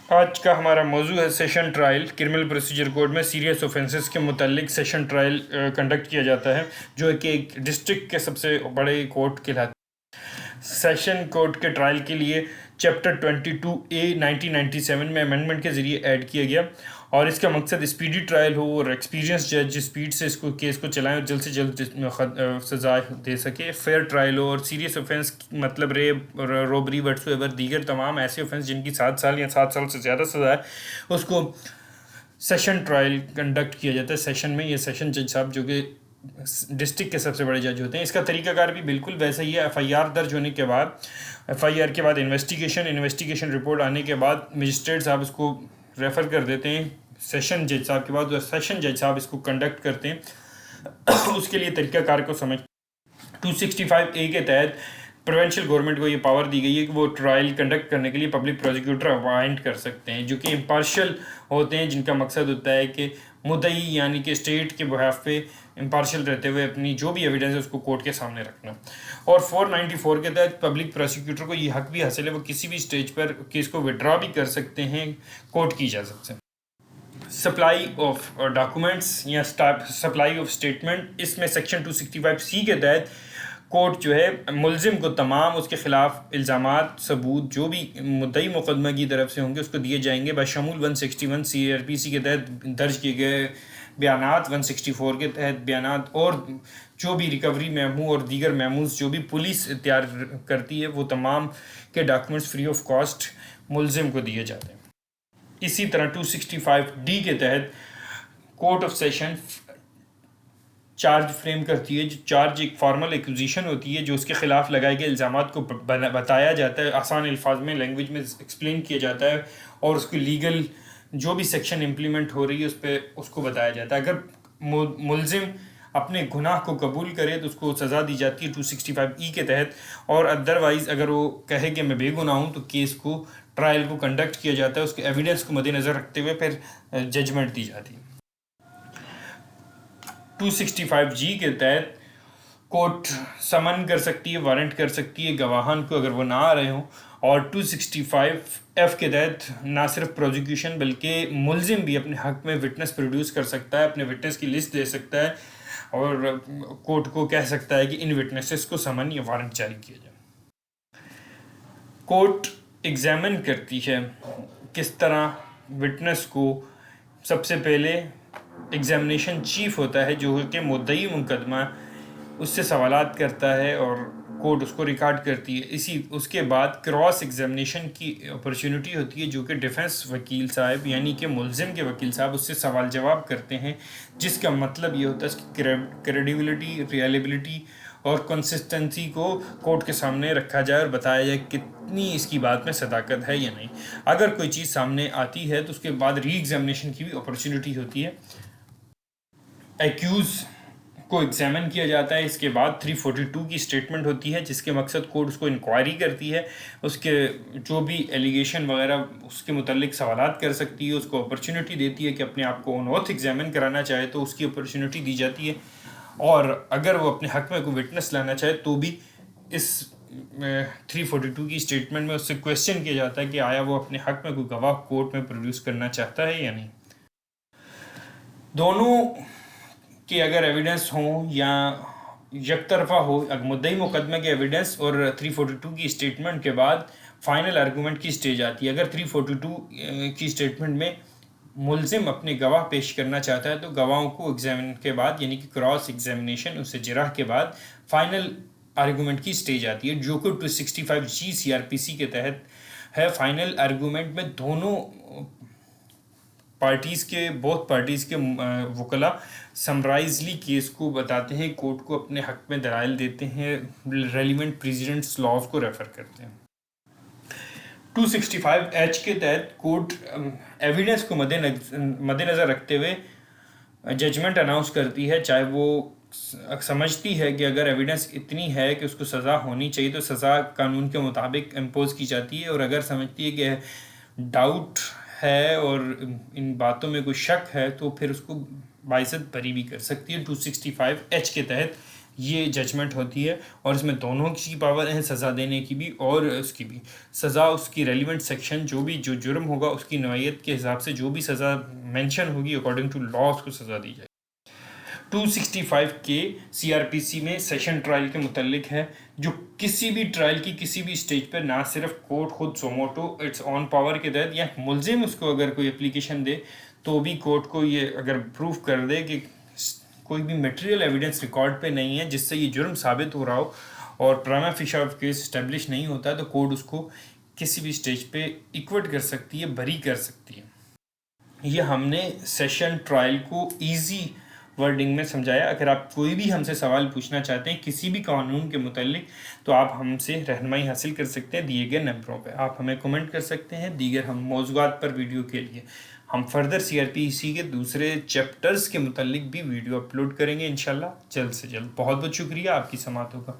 آج کا ہمارا موضوع ہے session trial. Criminal procedure code میں سیریس اوفینسز کے متعلق سیشن ٹرائل کنڈکٹ کیا جاتا ہے، جو کہ ایک ڈسٹرکٹ کے سب سے بڑے کورٹ کہلاتے ہیں۔ سیشن کورٹ کے ٹرائل کے لیے چیپٹر 22A 1997 میں امینڈمنٹ کے ذریعے ایڈ کیا گیا، اور اس کا مقصد اسپیڈی ٹرائل ہو اور ایکسپیرینس جج اسپیڈ سے کیس کو چلائیں اور جلد سے جلد سزا دے سکے، فیئر ٹرائل ہو، اور سیریس اوفینس مطلب ریپ، روبری، وٹس ایور دیگر تمام ایسے اوفینس جن کی 7 سال یا 7 سال سے زیادہ سزا ہے، اس کو سیشن ٹرائل کنڈکٹ کیا جاتا ہے۔ سیشن میں یہ سیشن جج صاحب جو کہ ڈسٹرکٹ کے سب سے بڑے جج ہوتے ہیں، اس کا طریقہ کار بھی بالکل ویسا ہی ہے۔ ایف آئی آر درج ہونے کے بعد، ایف آئی آر کے بعد انویسٹیگیشن رپورٹ آنے کے بعد مجسٹریٹ صاحب اس کو ریفر کر دیتے ہیں سیشن جج صاحب کے بعد، سیشن جج صاحب اس کو کنڈکٹ کرتے ہیں۔ اس کے لیے طریقہ کار کو سمجھ 265A کے تحت پروونشل گورنمنٹ کو یہ پاور دی گئی ہے کہ وہ ٹرائل کنڈکٹ کرنے کے لیے پبلک پروسیکیوٹر اپوائنٹ کر سکتے ہیں، جو کہ امپارشل ہوتے ہیں، جن کا مقصد ہوتا ہے کہ مدعی یعنی کہ اسٹیٹ کے بہاف پہ امپارشل رہتے ہوئے اپنی جو بھی ایویڈنس ہے اس کو کورٹ کے سامنے رکھنا۔ اور 494 کے تحت پبلک پروسیکیوٹر کو یہ حق بھی حاصل ہے، وہ کسی بھی اسٹیج پر کیس کو وڈرا بھی کر سکتے ہیں کورٹ کی اجازت سے۔ سپلائی آف ڈاکومنٹس یا سپلائی آف اسٹیٹمنٹ، اس میں سیکشن 265C کے تحت کورٹ جو ہے ملزم کو تمام اس کے خلاف الزامات، ثبوت جو بھی مدعی مقدمہ کی طرف سے ہوں گے اس کو دیے جائیں گے، بشمول 161 CRPC کے تحت درج کیے گئے بیانات، 164 کے تحت بیانات، اور جو بھی ریکوری میمو اور دیگر میموز جو بھی پولیس تیار کرتی ہے، وہ تمام کے ڈاکومنٹس فری آف کاسٹ ملزم کو دیے جاتے ہیں۔ اسی طرح 265D کے تحت court of session charge frame کرتی ہے، جو چارج ایک فارمل ایکوزیشن ہوتی ہے، جو اس کے خلاف لگائے گئے الزامات کو بتایا جاتا ہے، آسان الفاظ میں لینگویج میں ایکسپلین کیا جاتا ہے، اور اس کو لیگل جو بھی سیکشن امپلیمنٹ ہو رہی ہے اس پہ اس کو بتایا جاتا ہے۔ اگر ملزم اپنے گناہ کو قبول کرے تو اس کو سزا دی جاتی ہے 265E کے تحت، اور ادروائز اگر وہ کہے کہ میں بے گناہ ہوں تو کیس کو ٹرائل کو کنڈکٹ کیا جاتا ہے، اس کے ایویڈنس کو مد نظر رکھتے ہوئے پھر ججمنٹ دی جاتی ہے۔ 265G کے تحت کورٹ سمن کر سکتی ہے، وارنٹ کر سکتی ہے گواہان کو اگر وہ نہ آ رہے ہوں، اور 265F کے تحت نہ صرف پروزیکیوشن بلکہ ملزم بھی اپنے حق میں وٹنس پروڈیوس کر سکتا ہے، اپنے وٹنس کی لسٹ دے سکتا ہے، اور کورٹ کو کہہ سکتا ہے کہ ان وٹنسز کو سمن یا وارنٹ جاری کیا جائے۔ کورٹ ایگزامن کرتی ہے کس طرح وٹنس کو۔ سب سے پہلے ایگزامینیشن چیف ہوتا ہے جو کہ مدعی مقدمہ اس سے سوالات کرتا ہے اور کورٹ اس کو ریکارڈ کرتی ہے۔ اس کے بعد کراس ایگزامینیشن کی اپرچونٹی ہوتی ہے، جو کہ ڈیفنس وکیل صاحب یعنی کہ ملزم کے وکیل صاحب اس سے سوال جواب کرتے ہیں، جس کا مطلب یہ ہوتا ہے کہ کریڈیبلٹی، ریئلیبلٹی اور کنسسٹنسی کو کورٹ کے سامنے رکھا جائے اور بتایا جائے کتنی اس کی بات میں صداقت ہے یا نہیں۔ اگر کوئی چیز سامنے آتی ہے تو اس کے بعد ری ایگزامینیشن کی بھی اپرچونٹی ہوتی ہے۔ ایکیوز کو ایگزامن کیا جاتا ہے، اس کے بعد 342 کی اسٹیٹمنٹ ہوتی ہے، جس کے مقصد کورٹ اس کو انکوائری کرتی ہے، اس کے جو بھی ایلیگیشن وغیرہ اس کے متعلق سوالات کر سکتی ہے، اس کو اپرچونٹی دیتی ہے کہ اپنے آپ کو آن اوتھ ایگزامن کرانا چاہے تو اس کی اپرچونٹی دی جاتی ہے، اور اگر وہ اپنے حق میں کوئی وٹنس لانا چاہے تو بھی اس 342 کی اسٹیٹمنٹ میں اس سے کویسچن کیا جاتا ہے کہ آیا وہ اپنے حق میں کوئی گواہ کورٹ میں پروڈیوس کرنا چاہتا ہے یا نہیں۔ دونوں کہ اگر ایویڈنس ہوں یا یک طرفہ ہو، مدعی مقدمہ کے ایویڈنس اور 342 کی اسٹیٹمنٹ کے بعد فائنل آرگومنٹ کی سٹیج آتی ہے۔ اگر 342 کی اسٹیٹمنٹ میں ملزم اپنے گواہ پیش کرنا چاہتا ہے تو گواہوں کو ایگزامن کے بعد یعنی کہ کراس ایگزامینیشن اسے جرح کے بعد فائنل آرگومنٹ کی سٹیج آتی ہے، جو کہ 265G CRPC کے تحت ہے۔ فائنل آرگومنٹ میں دونوں پارٹیز کے وکلاء سمرائزلی کیس کو بتاتے ہیں، کورٹ کو اپنے حق میں دلائل دیتے ہیں، ریلیونٹ پریسیڈنٹس لاز کو ریفر کرتے ہیں۔ 265H کے تحت کورٹ ایویڈنس کو مد نظر رکھتے ہوئے ججمنٹ اناؤنس کرتی ہے، چاہے وہ سمجھتی ہے کہ اگر ایویڈنس اتنی ہے کہ اس کو سزا ہونی چاہیے تو سزا قانون کے مطابق امپوز کی جاتی ہے، اور اگر سمجھتی ہے کہ ڈاؤٹ ہے اور ان باتوں میں کوئی شک ہے تو پھر اس کو باعزت بری بھی کر سکتی ہے۔ 265H کے تحت یہ ججمنٹ ہوتی ہے، اور اس میں دونوں کی پاور ہیں، سزا دینے کی بھی اور اس کی بھی۔ سزا اس کی ریلیونٹ سیکشن جو جرم ہوگا اس کی نوعیت کے حساب سے جو بھی سزا مینشن ہوگی اکارڈنگ ٹو لا اس کو سزا دی جائے۔ 265 کے سی آر پی سی میں سیشن ٹرائل کے متعلق ہے، جو کسی بھی ٹرائل کی کسی بھی اسٹیج پر نہ صرف کورٹ خود سوموٹو اٹس آن پاور کے تحت یا ملزم اس کو اگر کوئی اپلیکیشن دے تو بھی کورٹ کو یہ اگر پروف کر دے کہ کوئی بھی میٹیریل ایویڈنس ریکارڈ پہ نہیں ہے جس سے یہ جرم ثابت ہو رہا ہو اور پراما فیشا آف کیس اسٹیبلش نہیں ہوتا، تو کورٹ اس کو کسی بھی اسٹیج پہ ایکوٹ کر سکتی ہے، بری کر سکتی ہے۔ یہ ہم نے سیشن ٹرائل کو ایزی ورڈنگ میں سمجھایا۔ اگر آپ کوئی بھی ہم سے سوال پوچھنا چاہتے ہیں کسی بھی قانون کے متعلق تو آپ ہم سے رہنمائی حاصل کر سکتے ہیں دیے گئے نمبروں پہ۔ آپ ہمیں کمنٹ کر سکتے ہیں دیگر ہم موضوعات پر ویڈیو کے لیے ہم فردر سی آر پی سی کے دوسرے چیپٹرز کے متعلق بھی ویڈیو اپلوڈ کریں گے انشاءاللہ جلد سے جلد۔ بہت بہت شکریہ آپ کی سماعتوں کا۔